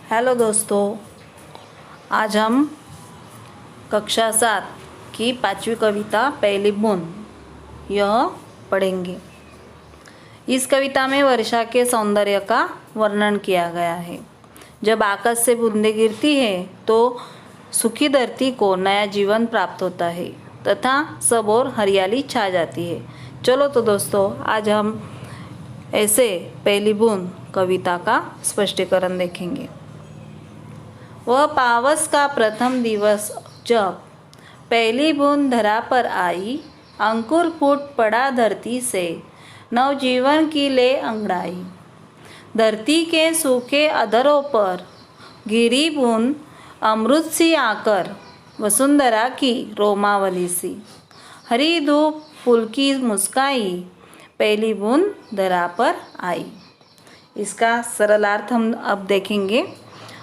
Hello दोस्तों, आज हम कक्षा 7 की 5वीं कविता पहली बूंद यह पढ़ेंगे। इस कविता में वर्षा के सौंदर्य का वर्णन किया गया है। जब आकाश से बूंदें गिरती है तो सूखी धरती को नया जीवन प्राप्त होता है तथा सब और हरियाली छा जाती है। चलो तो दोस्तों, आज हम ऐसे पहली बूंद कविता का स्पष्टीकरण देखेंगे। वह पावस का प्रथम दिवस जब पहली बूंद धरा पर आई, अंकुर फूट पड़ा धरती से नवजीवन की ले अंगड़ाई। धरती के सूखे अधरों पर गिरी बूंद अमृत सी आकर, वसुंधरा की रोमावली सी। हरी धूप फूल की मुस्काई, पहली बूंद धरा पर आई। इसका सरलार्थ हम अब देखेंगे।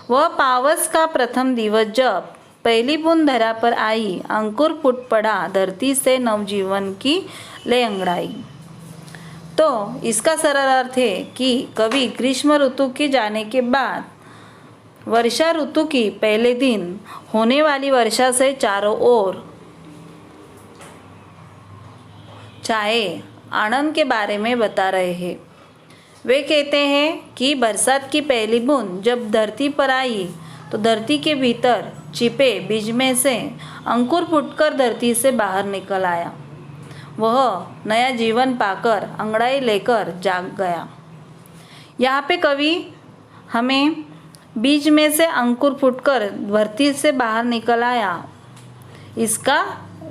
वह पावस का प्रथम दिवस जब पहली बूंद धरा पर आई, अंकुर फूट पड़ा धरती से नवजीवन की ले अंगड़ाई। तो इसका सरल अर्थ है कि कवि ग्रीष्म ऋतु के जाने के बाद वर्षा ऋतु की पहले दिन होने वाली वर्षा से चारों ओर छाए आनंद के बारे में बता रहे हैं। वे कहते हैं कि बरसात की पहली बूंद जब धरती पर आई तो धरती के भीतर छिपे बीज में से अंकुर फूटकर धरती से बाहर निकल आया। वह नया जीवन पाकर अंगड़ाई लेकर जाग गया। यहाँ पे कवि हमें बीज में से अंकुर फूटकर धरती से बाहर निकल आया इसका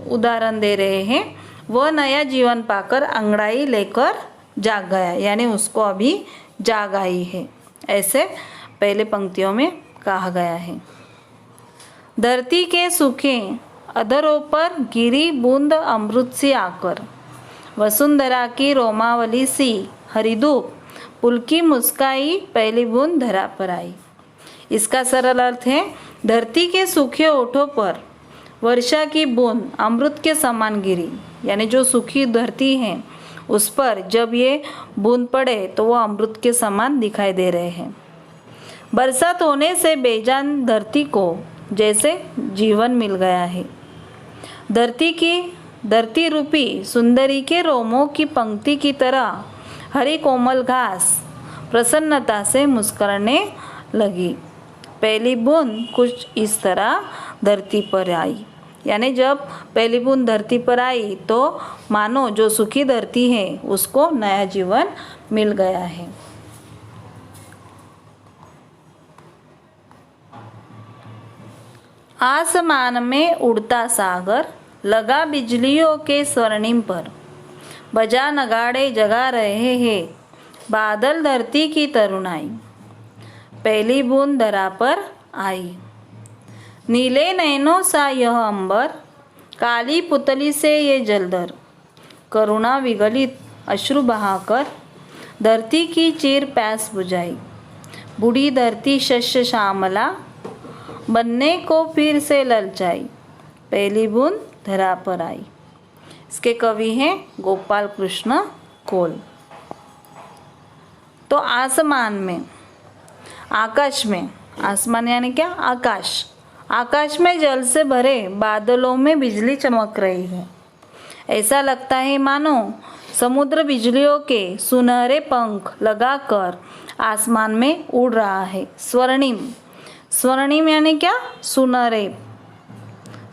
उदाहरण दे रहे हैं। वह नया जीवन पाकर अंगड़ाई लेकर जाग गया, यानी उसको अभी जाग आई है, ऐसे पहले पंक्तियों में कहा गया है। धरती के सूखे अधरों पर गिरी बूंद अमृत सी आकर, वसुंधरा की रोमावली सी। हरी धूप फूल की मुस्काई, पहली बूंद धरा पर आई। इसका सरल अर्थ है, धरती के सूखे ओठों पर वर्षा की बूंद अमृत के समान गिरी, यानी जो सूखी धरती है उस पर जब ये बूंद पड़े तो वो अमृत के समान दिखाई दे रहे हैं। बरसात होने से बेजान धरती को जैसे जीवन मिल गया है। धरती रूपी सुंदरी के रोमों की पंक्ति की तरह हरी कोमल घास प्रसन्नता से मुस्कुराने लगी। पहली बूंद कुछ इस तरह धरती पर आई, यानी जब पहली बूंद धरती पर आई तो मानो जो सूखी धरती है उसको नया जीवन मिल गया है। आसमान में उड़ता सागर, लगा बिजलियों के स्वर्णिम पर। बजा नगाड़े जगा रहे हैं बादल धरती की तरुणाई। पहली बूंद धरा पर आई। नीले नैनों सा यह अंबर, काली पुतली से ये जलधर। करुणा विगलित अश्रु बहाकर, धरती की चीर प्यास बुझाई। बूढ़ी धरती शस्य श्यामला, बनने को फिर से ललचाई। पहली बूंद धरा पर आई। इसके कवि हैं गोपाल कृष्ण कोल। तो आसमान में, आकाश में, आसमान यानी क्या? आकाश। आकाश में जल से भरे बादलों में बिजली चमक रही है। ऐसा लगता है मानो समुद्र बिजलियों के सुनहरे पंख लगाकर आसमान में उड़ रहा है। स्वर्णिम, स्वर्णिम यानी क्या? सुनहरे।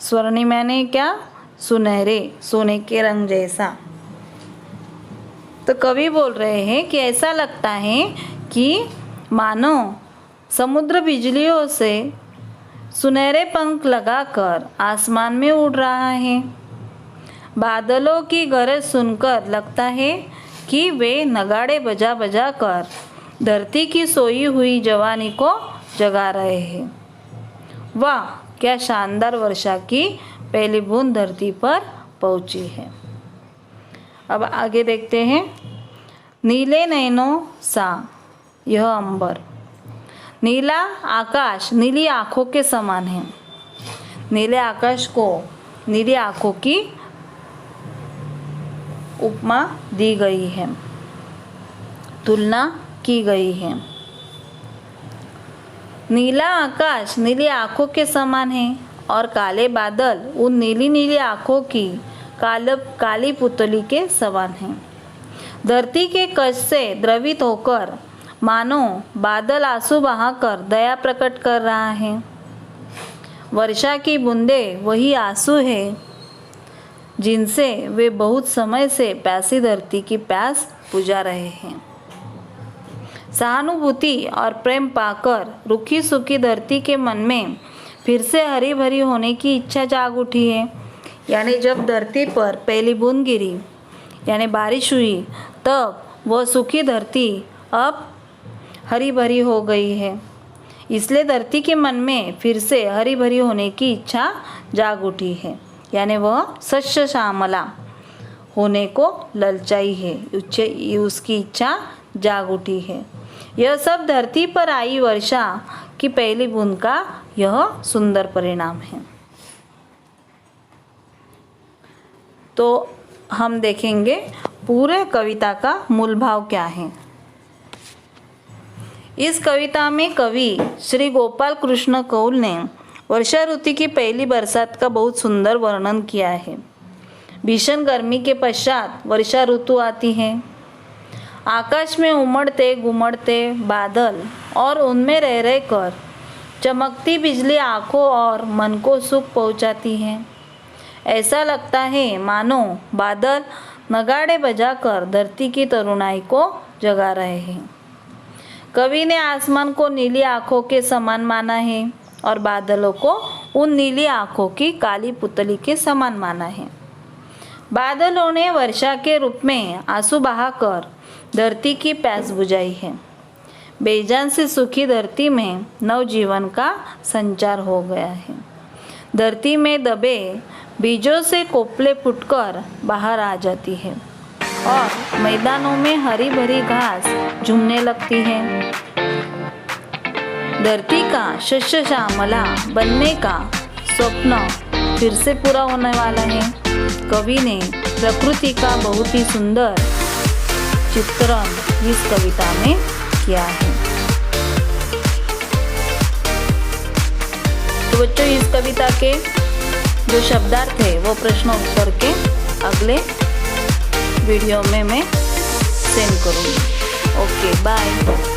स्वर्णिम यानी क्या? सुनहरे, सोने के रंग जैसा। तो कवि बोल रहे हैं कि ऐसा लगता है कि मानो समुद्र बिजलियों से सुनहरे पंख लगाकर आसमान में उड़ रहा है। बादलों की गरज सुनकर लगता है कि वे नगाड़े बजा बजा कर धरती की सोई हुई जवानी को जगा रहे हैं। वाह, क्या शानदार वर्षा की पहली बूंद धरती पर पहुंची है। अब आगे देखते हैं। नीले नैनों सा यह अंबर, नीला आकाश नीली आँखों के समान है। नीले आकाश को नीली आँखों की उपमा दी गई है, तुलना की गई है। नीला आकाश नीली आँखों के समान है और काले बादल उन नीली नीली आँखों की काली पुतली के समान हैं। धरती के कष्ट से द्रवित होकर मानो बादल आंसू बहाकर दया प्रकट कर रहा है। वर्षा की बूंदें वही आंसू है जिनसे वे बहुत समय से प्यासी धरती की प्यास बुझा रहे हैं। सहानुभूति और प्रेम पाकर रूखी सूखी धरती के मन में फिर से हरी भरी होने की इच्छा जाग उठी है। यानी जब धरती पर पहली बूंद गिरी यानी बारिश हुई, तब वह सूखी धरती अब हरी भरी हो गई है। इसलिए धरती के मन में फिर से हरी भरी होने की इच्छा जाग उठी है। यानी वह शस्य श्यामला होने को ललचाई है, उसकी इच्छा जाग उठी है। यह सब धरती पर आई वर्षा की पहली बूंद का यह सुंदर परिणाम है। तो हम देखेंगे पूरे कविता का मूल भाव क्या है। इस कविता में कवि श्री गोपाल कृष्ण कौल ने वर्षा ऋतु की पहली बरसात का बहुत सुंदर वर्णन किया है। भीषण गर्मी के पश्चात वर्षा ऋतु आती है। आकाश में उमड़ते घुमड़ते बादल और उनमें रह रह कर चमकती बिजली आँखों और मन को सुख पहुँचाती है। ऐसा लगता है मानो बादल नगाड़े बजाकर धरती की तरुणाई को जगा रहे हैं। कवि ने आसमान को नीली आँखों के समान माना है और बादलों को उन नीली आँखों की काली पुतली के समान माना है। बादलों ने वर्षा के रूप में आंसू बहाकर धरती की प्यास बुझाई है। बेजान से सूखी धरती में नवजीवन का संचार हो गया है। धरती में दबे बीजों से कोपले फूटकर बाहर आ जाती है और मैदानों में हरी भरी घास झूमने लगती है। धरती का शस्य श्यामला बनने का स्वप्न फिर से पूरा होने वाला है। कवि ने प्रकृति का बहुत ही सुंदर चित्रण इस कविता में किया है। तो बच्चों, इस कविता के जो शब्दार्थ है वो प्रश्न उत्तर के अगले वीडियो में मैं सेंड करूँगी। Okay, bye.